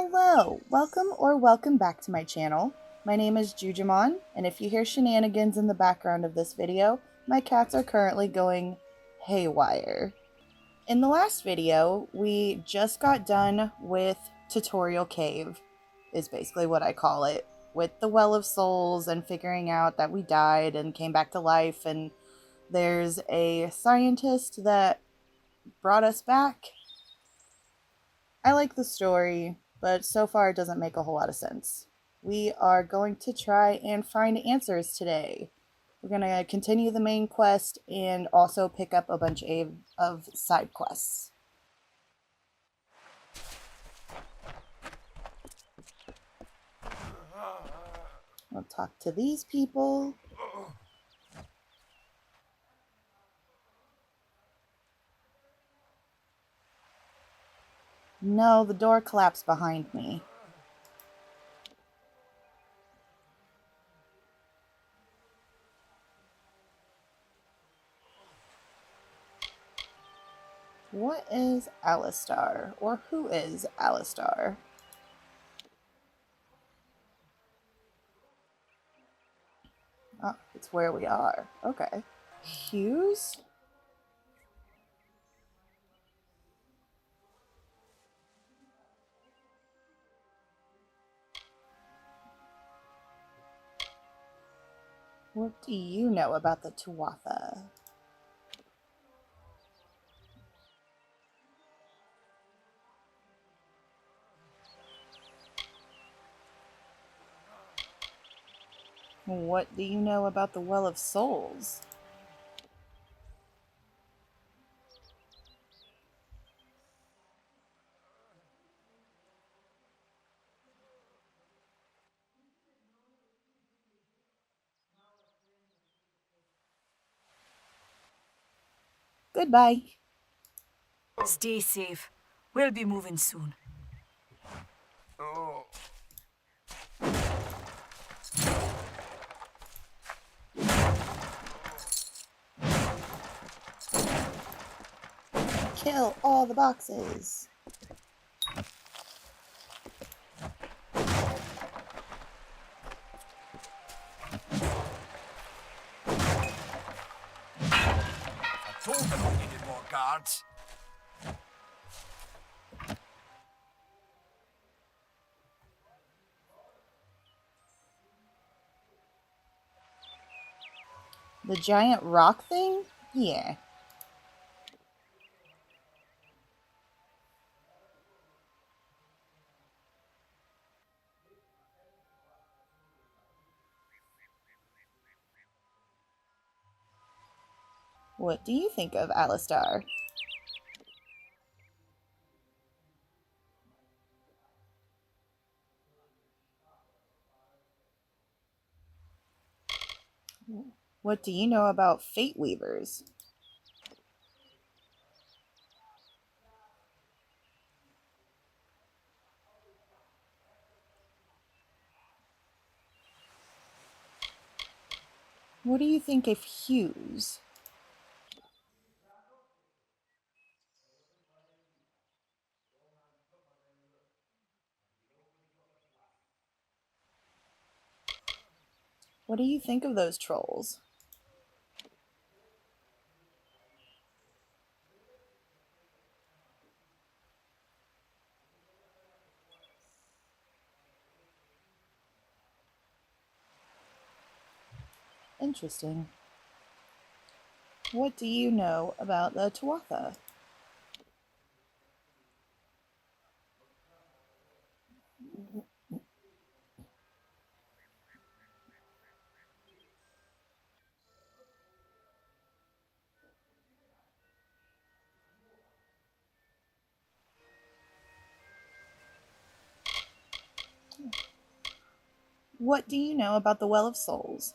Hello, welcome back to my channel. My name is Jujamon, and if you hear shenanigans in the background of this video, my cats are currently going haywire. In the last video, we just got done with Tutorial Cave, is basically what I call it, with the Well of Souls and figuring out that we died and came back to life, and there's a scientist that brought us back. I like the story, but so far it doesn't make a whole lot of sense. We are going to try and find answers today. We're going to continue the main quest and also pick up a bunch of side quests. I'll talk to these people. No, the door collapsed behind me. What is Alistar? Or who is Alistar? Oh, it's where we are. Okay. Hughes? What do you know about the Tuatha? What do you know about the Well of Souls? Goodbye. Stay safe. We'll be moving soon. Kill all the boxes. I told them we needed more guards. The giant rock thing? Yeah. What do you think of Alistar? What do you know about Fate Weavers? What do you think of Hughes? What do you think of those trolls? Interesting. What do you know about the Tuatha? What do you know about the Well of Souls?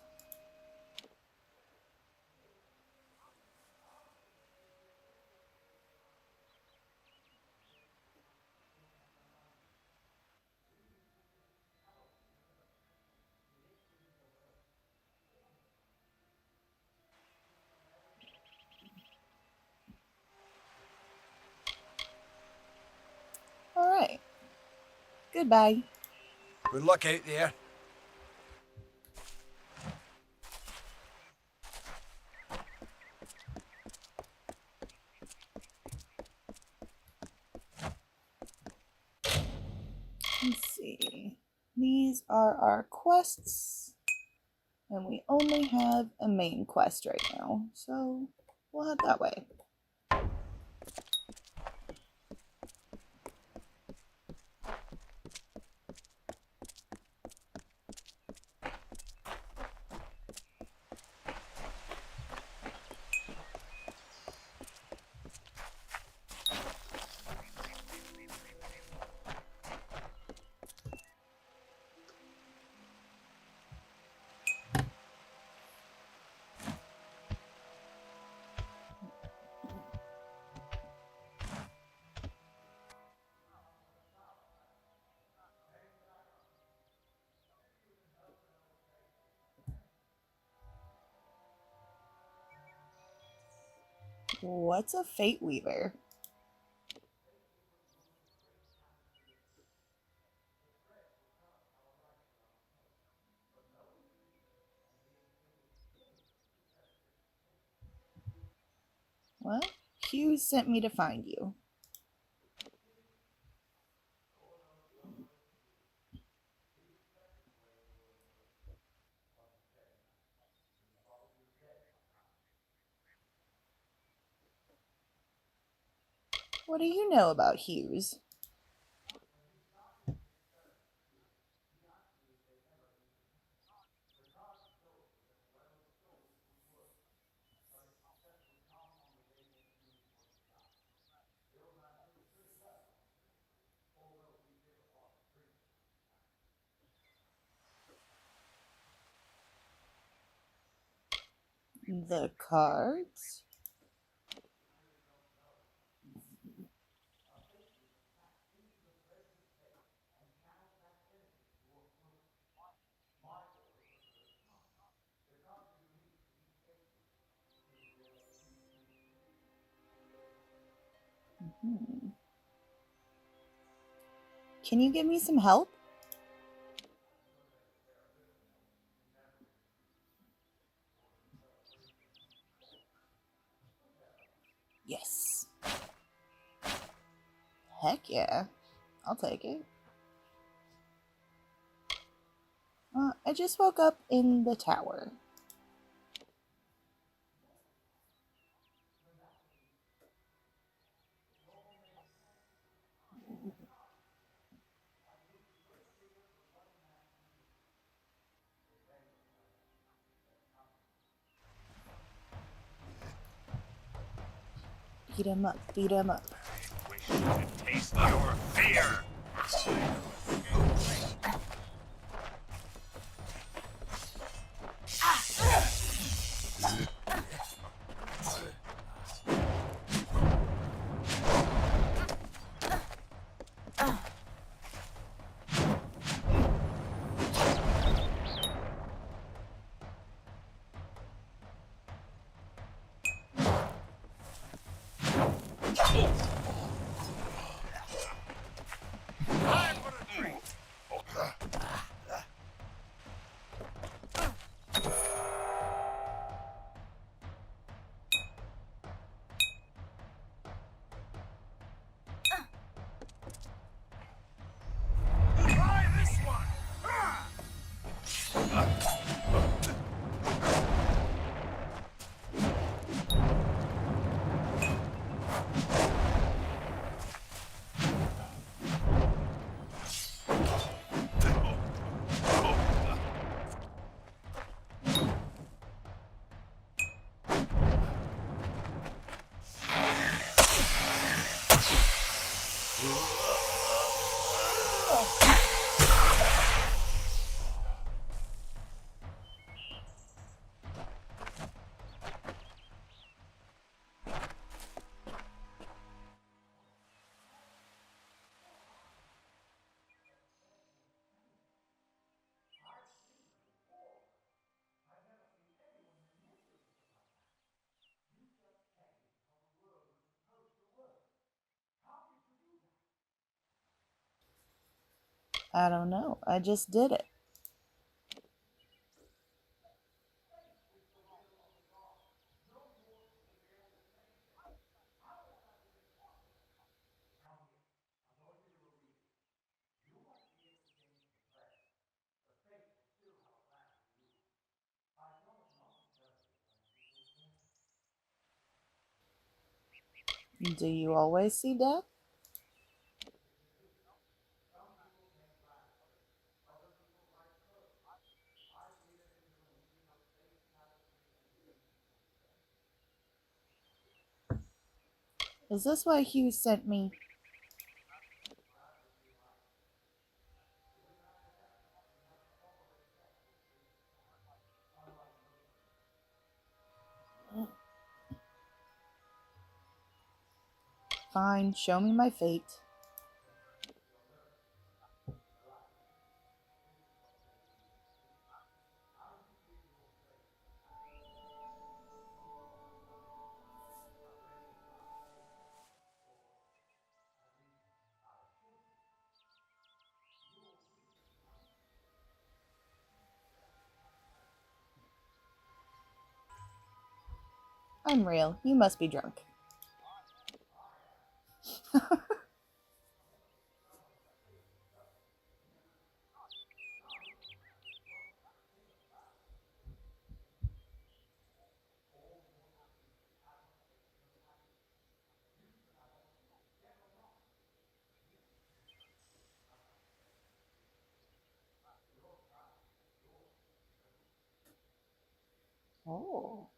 Alright. Goodbye. Good luck out there. Let's see. These are our quests. And we only have a main quest right now. So we'll head that way. What's a Fate Weaver? Well, Hughes sent me to find you. What do you know about Hughes? The cards? Hmm. Can you give me some help? Yes. Heck yeah. I'll take it. I just woke up in the tower. Beat him up, beat him up. Wish you could taste your fear. Try this one. I don't know. I just did it. Do you always see death? Is this why Hugh sent me? Fine, show me my fate. I'm real. You must be drunk. Oh.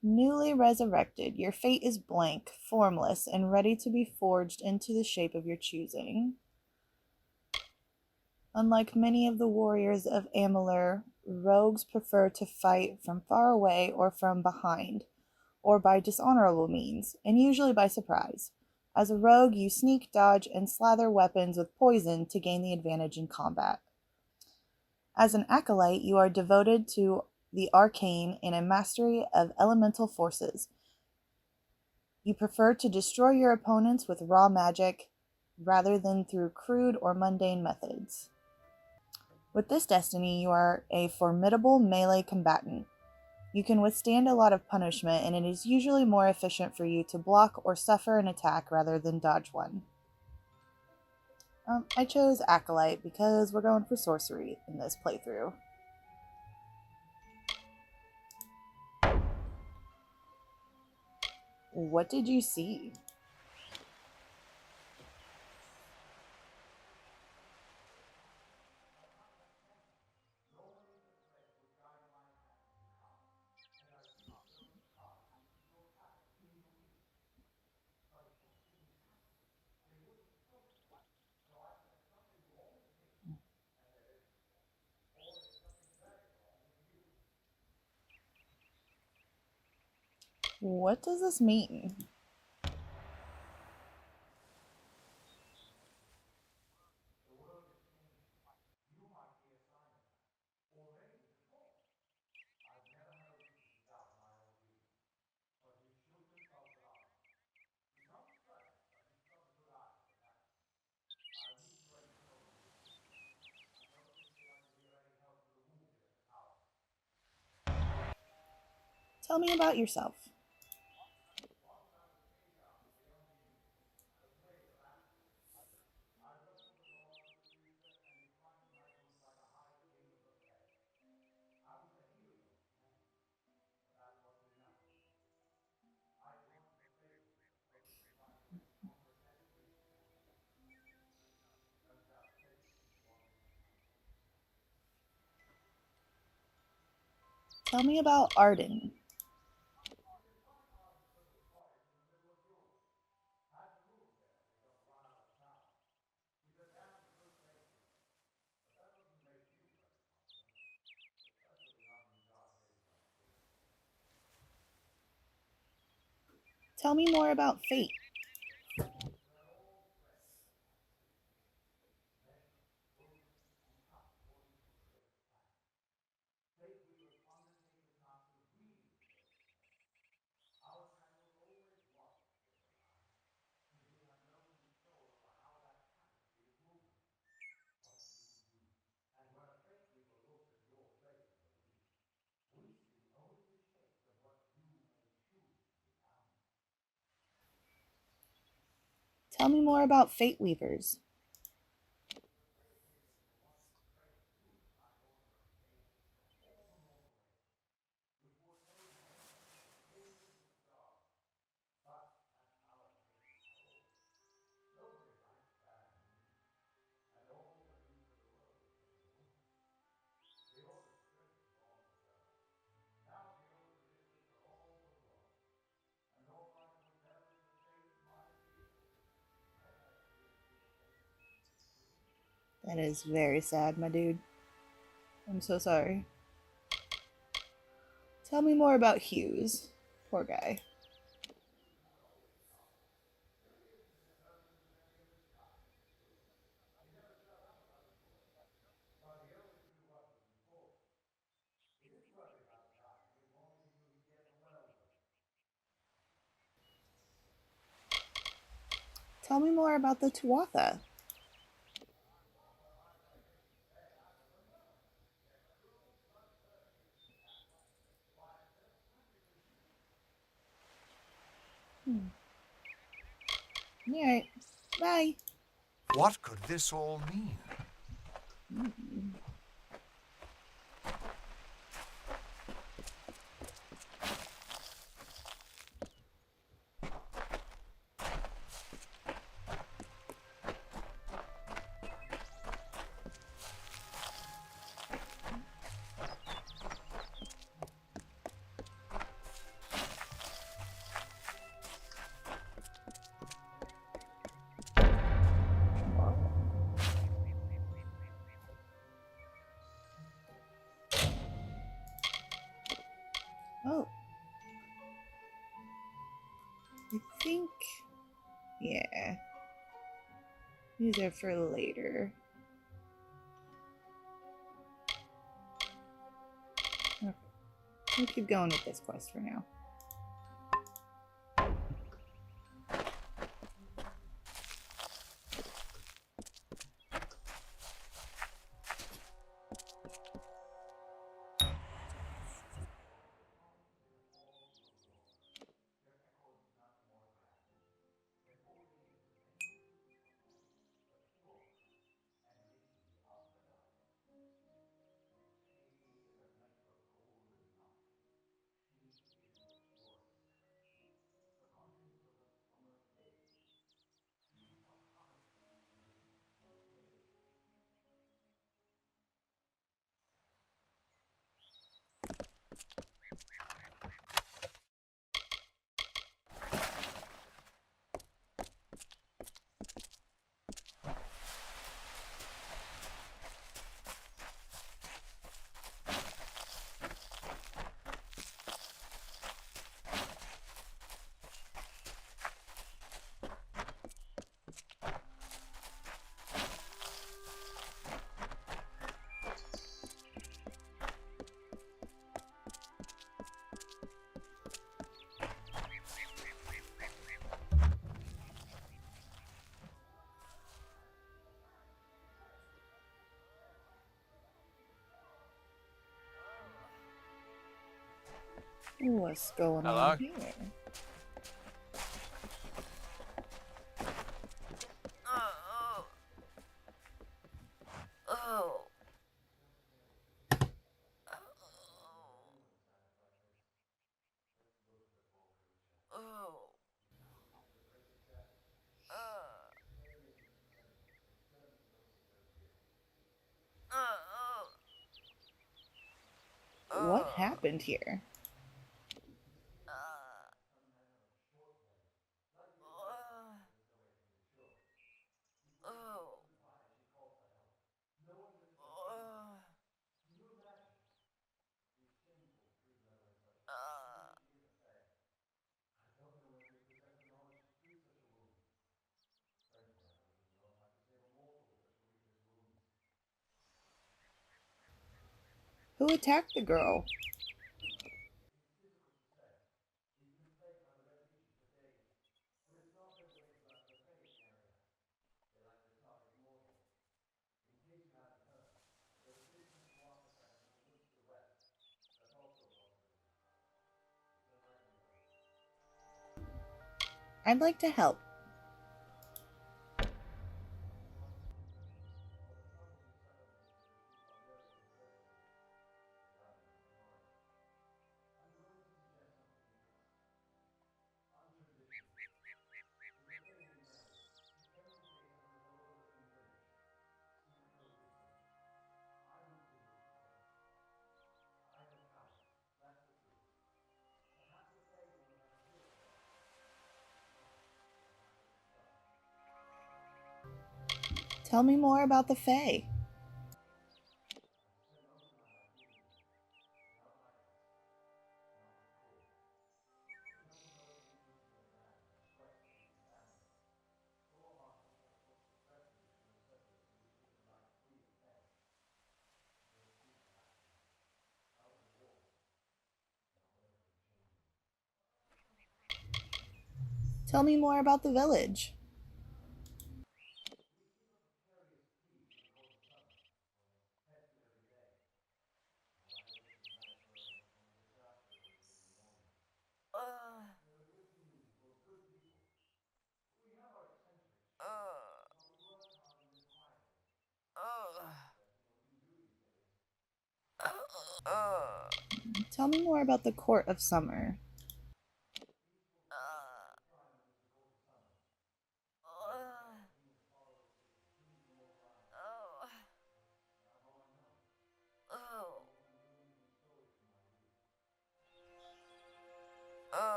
Newly resurrected, your fate is blank, formless, and ready to be forged into the shape of your choosing. Unlike many of the warriors of Amalur, rogues prefer to fight from far away or from behind, or by dishonorable means, and usually by surprise. As a rogue, you sneak, dodge, and slather weapons with poison to gain the advantage in combat. As an acolyte, you are devoted to the arcane and a mastery of elemental forces. You prefer to destroy your opponents with raw magic rather than through crude or mundane methods. With this destiny, you are a formidable melee combatant. You can withstand a lot of punishment, and it is usually more efficient for you to block or suffer an attack rather than dodge one. I chose Acolyte because we're going for sorcery in this playthrough. What did you see? What does this mean? Tell me about yourself. Tell me about Arden. Tell me more about Fate. Tell me more about Fate Weavers. That is very sad, my dude. I'm so sorry. Tell me more about Hughes. Poor guy. Tell me more about the Tuatha. Alright, bye. What could this all mean? Oh. I think... yeah. These are for later. Okay. We'll keep going with this quest for now. What's going Hello? on here? What happened here? Who attacked the girl? I'd like to help. Tell me more about the Fae. Tell me more about the village. Tell me more about the Court of Summer.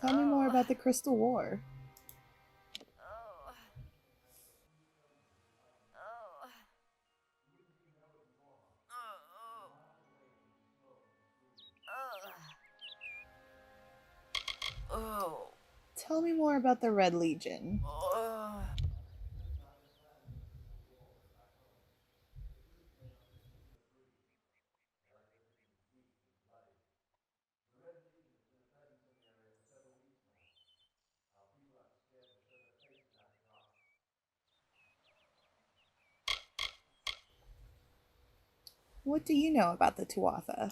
Tell me more about the Crystal War. Tell me more about the Red Legion. What do you know about the Tuatha?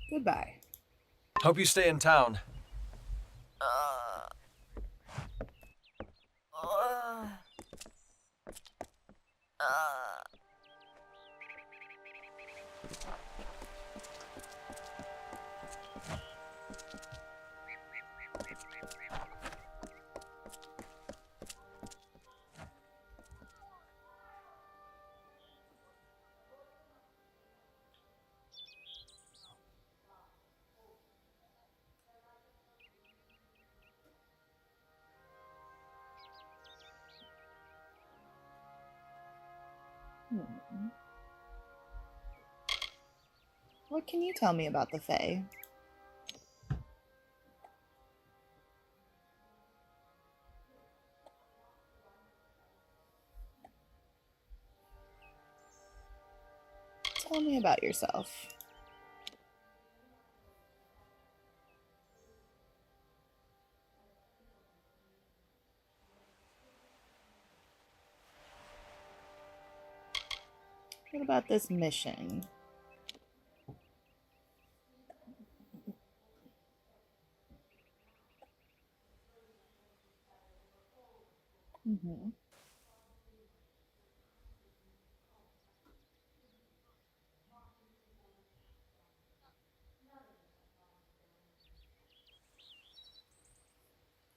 Goodbye. Hope you stay in town. What can you tell me about the Fae? Tell me about yourself. What about this mission?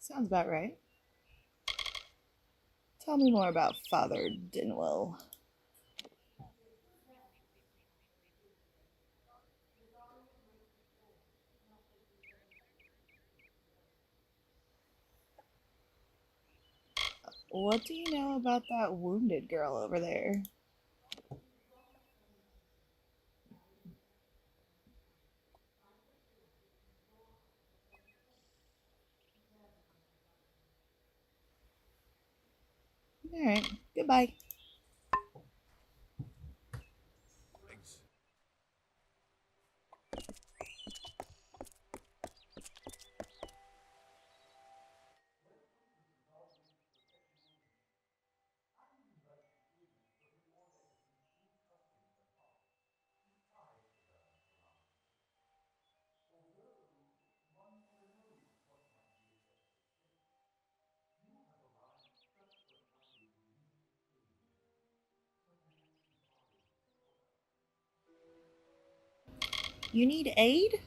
Sounds about right. Tell me more about Father Dinwell. What do you know about that wounded girl over there? Alright, goodbye. Thanks. You need aid?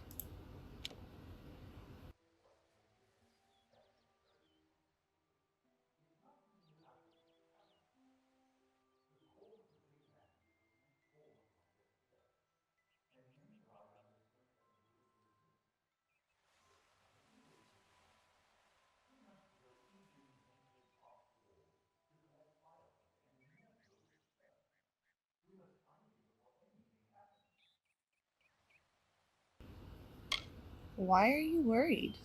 Why are you worried?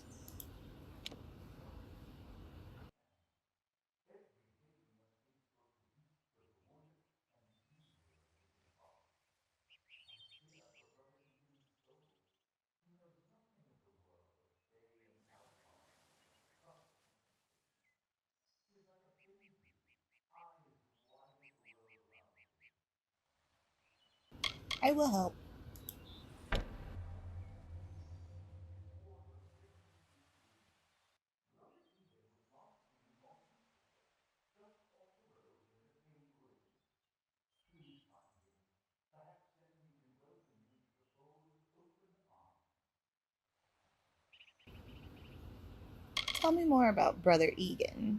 I will help. Tell me more about Brother Egan.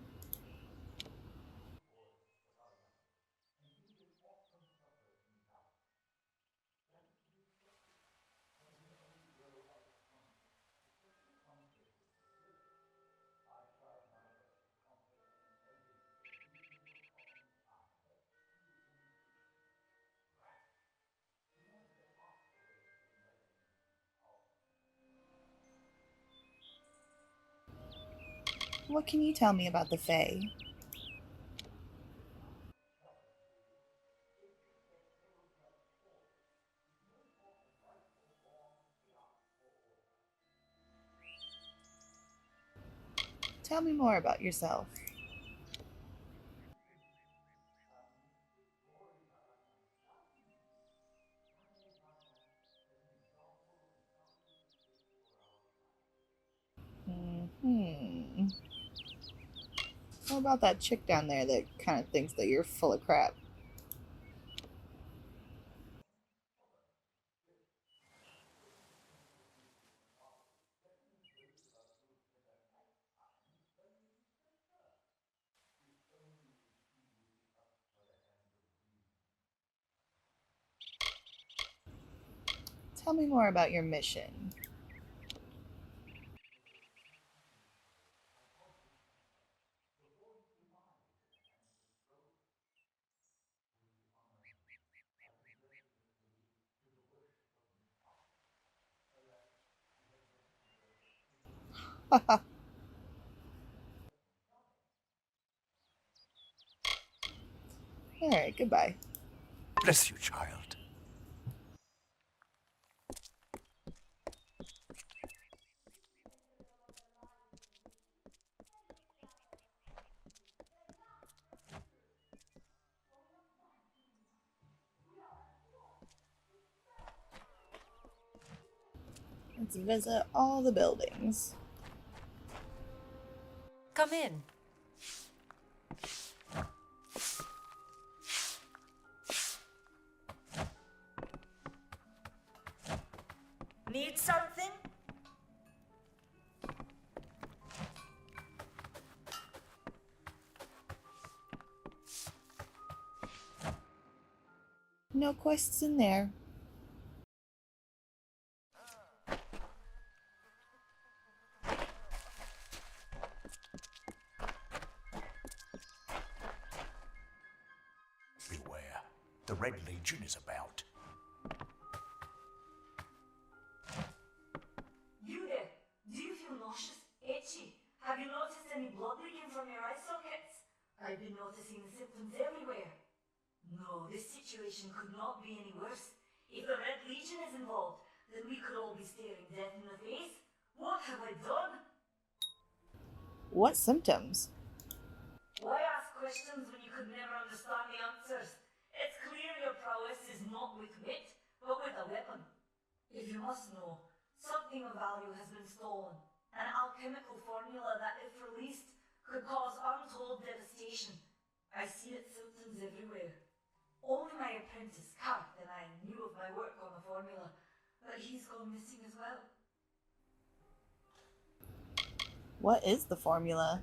What can you tell me about the Fae? Tell me more about yourself. Hmm. What about that chick down there that kind of thinks that you're full of crap? Tell me more about your mission. Alright, goodbye. Bless you, child. Let's visit all the buildings. Come in. Need something? No quests in there. Beware. The Red Legion is about. You there? Do you feel nauseous? Itchy? Have you noticed any blood leaking from your eye sockets? I've been noticing the symptoms everywhere. No, this situation could not be any worse. If the Red Legion is involved, then we could all be staring death in the face. What have I done? What symptoms? Why ask questions when you could never understand the answers? It's clear your prowess is not with wit, but with a weapon. If you must know, something of value has been stolen. An alchemical formula that, if released, could cause untold devastation. I see its symptoms everywhere. Only my apprentice, Karth, and I knew of my work on the formula. but he's gone missing as well. What is the formula?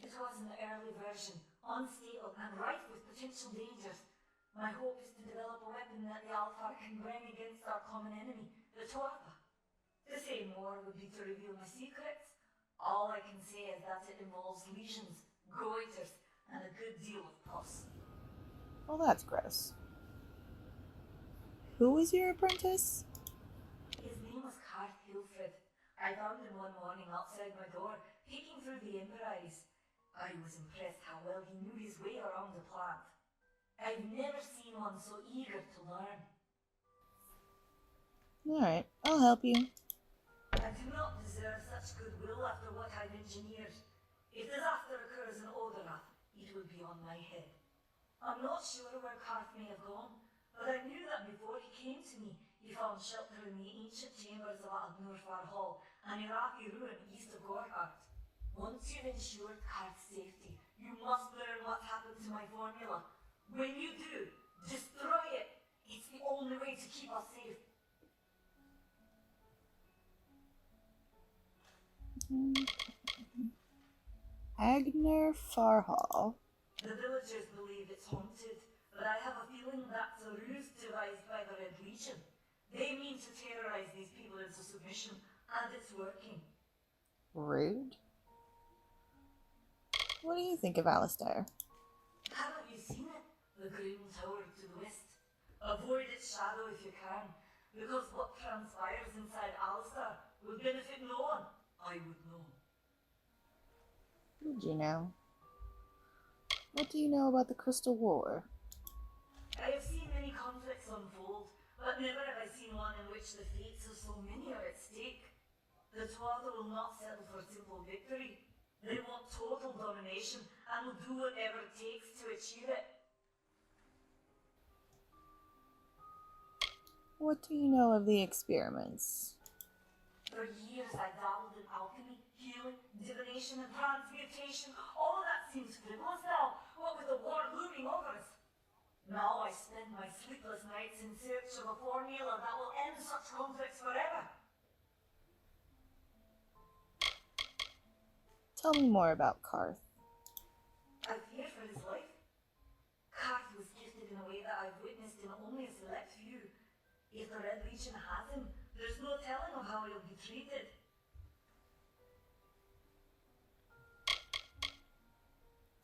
It was an early version, unstable and rife with potential dangers. My hope is to develop a weapon that the Alpha can bring against our common enemy, the Tuatha. To say more would be to reveal my secrets. All I can say is that it involves lesions, goiters, and a good deal of pus. Well, that's gross. Who was your apprentice? His name was Karth Hilfred. I found him one morning outside my door, peeking through the Emperies. I was impressed how well he knew his way around the plant. I've never seen one so eager to learn. Alright, I'll help you. I do not deserve such goodwill after what I've engineered. If disaster occurs in Oderath, it will be on my head. I'm not sure where Karth may have gone, but I knew that before he came to me, he found shelter in the ancient chambers of Amalur Hall, an Iraqi ruin east of Gorhart. Once you've ensured Karth's safety, you must learn what happened to my formula. When you do, destroy it. It's the only way to keep us safe. Agner Farhall. The villagers believe it's haunted, but I have a feeling that's a ruse devised by the Red Legion. They mean to terrorize these people into submission, and it's working. Rude. What do you think of Alistair? Haven't you seen it? The Green Tower to the west. Avoid its shadow if you can, because what transpires inside Alistair will benefit no one. I would know. Would you know? What do you know about the Crystal War? I have seen many conflicts unfold, but never have I seen one in which the fates of so many are at stake. The Tuatha will not settle for simple victory. They want total domination and will do whatever it takes to achieve it. What do you know of the experiments? For years I dabbled in alchemy, healing, divination, and transmutation. All of that seems frivolous now, what with the war looming over us. Now I spend my sleepless nights in search of a formula that will end such conflicts forever. Tell me more about Karth. I fear for his life. Karth was gifted in a way that I've witnessed in only a select few. If the Red Legion has him, there's no telling of how he'll be treated.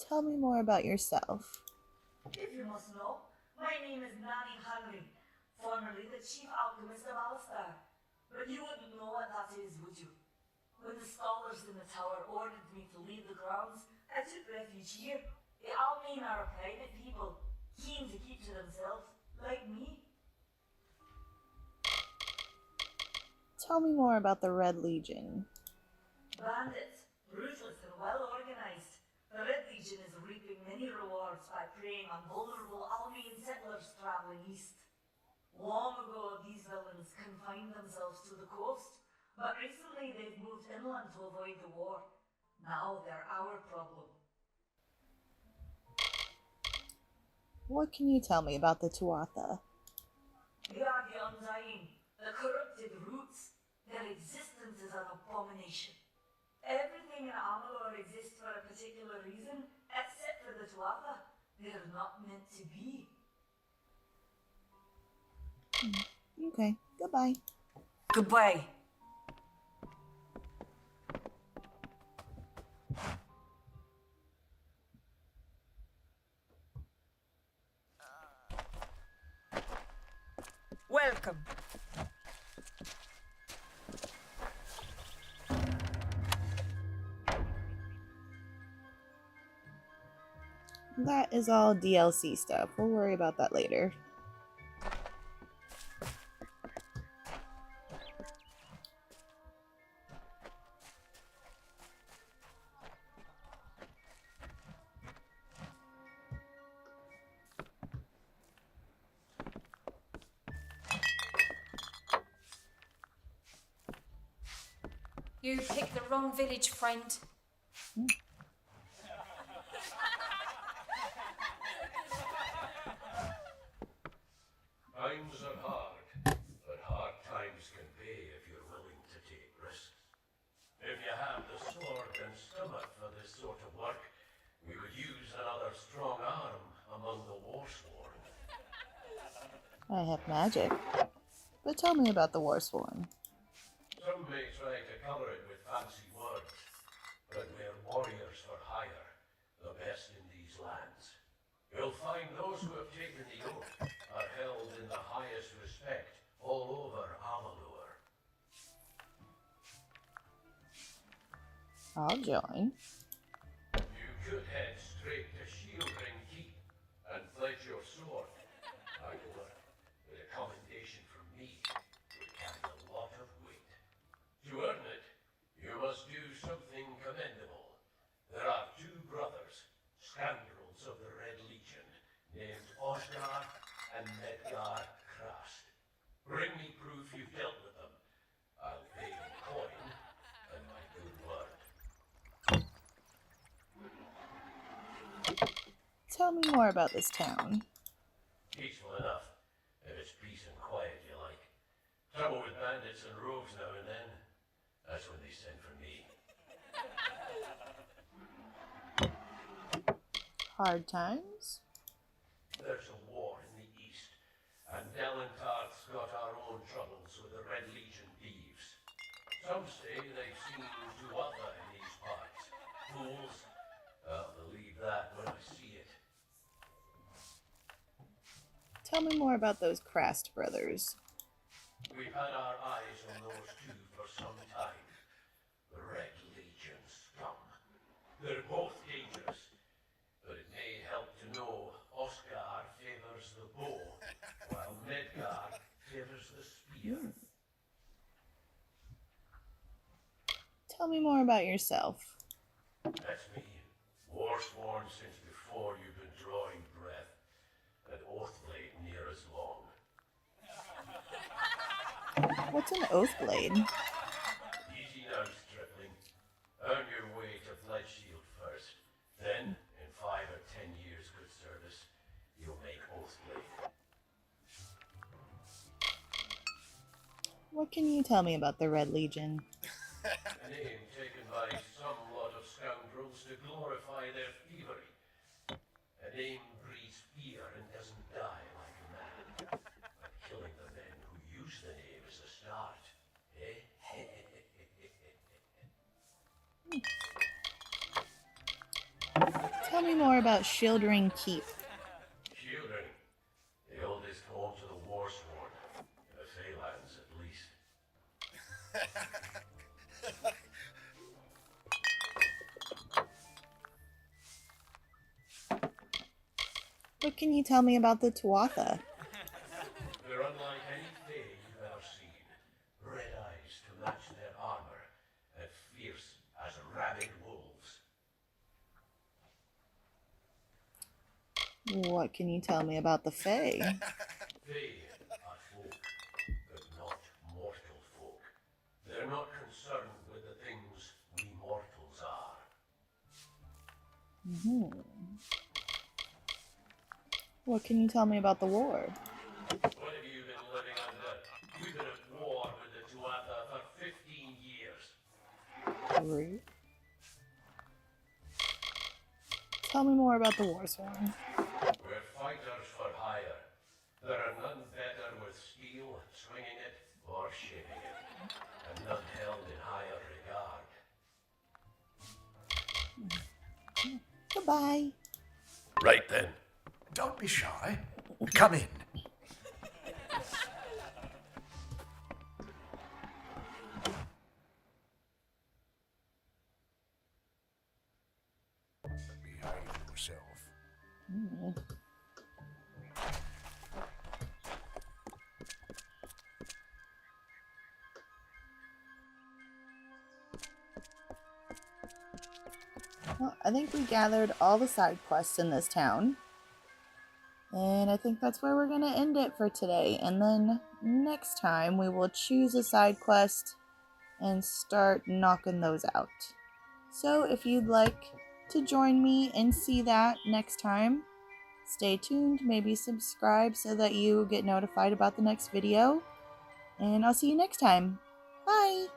Tell me more about yourself. If you must know, my name is Nani Henry, formerly the chief alchemist of Alistair. But you wouldn't know what that is, would you? When the scholars in the tower ordered me to leave the grounds, I took refuge here. The Almain are a private people, keen to keep to themselves, like me. Tell me more about the Red Legion. Bandits, ruthless and well organized. The Red Legion is reaping many rewards by preying on vulnerable Almain settlers traveling east. Long ago, these villains confined themselves to the coast, but recently they've moved inland to avoid the war. Now they're our problem. What can you tell me about the Tuatha? They are the undying, the corrupted roots. Their existence is an abomination. Everything in Amalur exists for a particular reason, except for the Tuatha. They're not meant to be. Okay, goodbye. Goodbye. Welcome. That is all DLC stuff. We'll worry about that later. You picked the wrong village, friend. Times are hard, but hard I have magic. But tell me about the Warsworn. Some may try to cover it with fancy words, but we're warriors for hire, the best in these lands. You'll find those who have taken the oath are held in the highest respect all over Amalur. I'll join. You could head straight to Shieldring Keep and pledge your sword. However, the commendation from me would carry a lot of weight. To earn it, you must do something commendable. There are two brothers, scoundrels of the Red Legion, named Osgar and Medgar Krast. Bring me proof you've dealt with them. I'll pay in coin and my good word. Tell me more about this town. Peaceful enough, if it's peace and quiet you like. Trouble with bandits and rogues now and then. That's when they send for me. Hard times? There's a war in the east, and Delentarth's got our own troubles with the Red Legion thieves. Some say they've seen Tuatha in these parts. Fools. I'll believe that when I see it. Tell me more about those Krast brothers. We've had our eyes on those two for some time. The Red Legion scum. They're both dangerous, but it may help to know Oscar favors the bow, while Medgar favors the spear. Tell me more about yourself. That's me, Warsworn since before you've been drawing breath, and Oathblade near as long. What's an Oathblade? Easy now, stripling. Earn your way to Bledeshield first. Then, in 5 or 10 years' good service, you'll make Oathblade. What can you tell me about the Red Legion? A name taken by some lot of scoundrels to glorify their thievery. A name breeds fear and doesn't die like a man. But killing the men who use the name is a start. Eh? Tell me more about Shieldring Keep. Shieldring. The oldest home to the Warsworn. In the Feylands, at least. What can you tell me about the Tuatha? They're unlike any Fey you've ever seen. Red eyes to match their armor, and fierce as rabid wolves. What can you tell me about the Fae? They are folk, but not mortal folk. They're not concerned with the things we mortals are. What can you tell me about the war? What have you been living under? We've been at war with the Tuatha for 15 years. Rude. Tell me more about the Warsworn. We're fighters for hire. There are none better with steel, swinging it, or shaping it, and none held in higher regard. Goodbye. Right then. Don't be shy. Come in. Behave yourself. Well, I think we gathered all the side quests in this town. And I think that's where we're going to end it for today. And then next time we will choose a side quest and start knocking those out. So if you'd like to join me and see that next time, stay tuned, maybe subscribe so that you get notified about the next video. And I'll see you next time. Bye!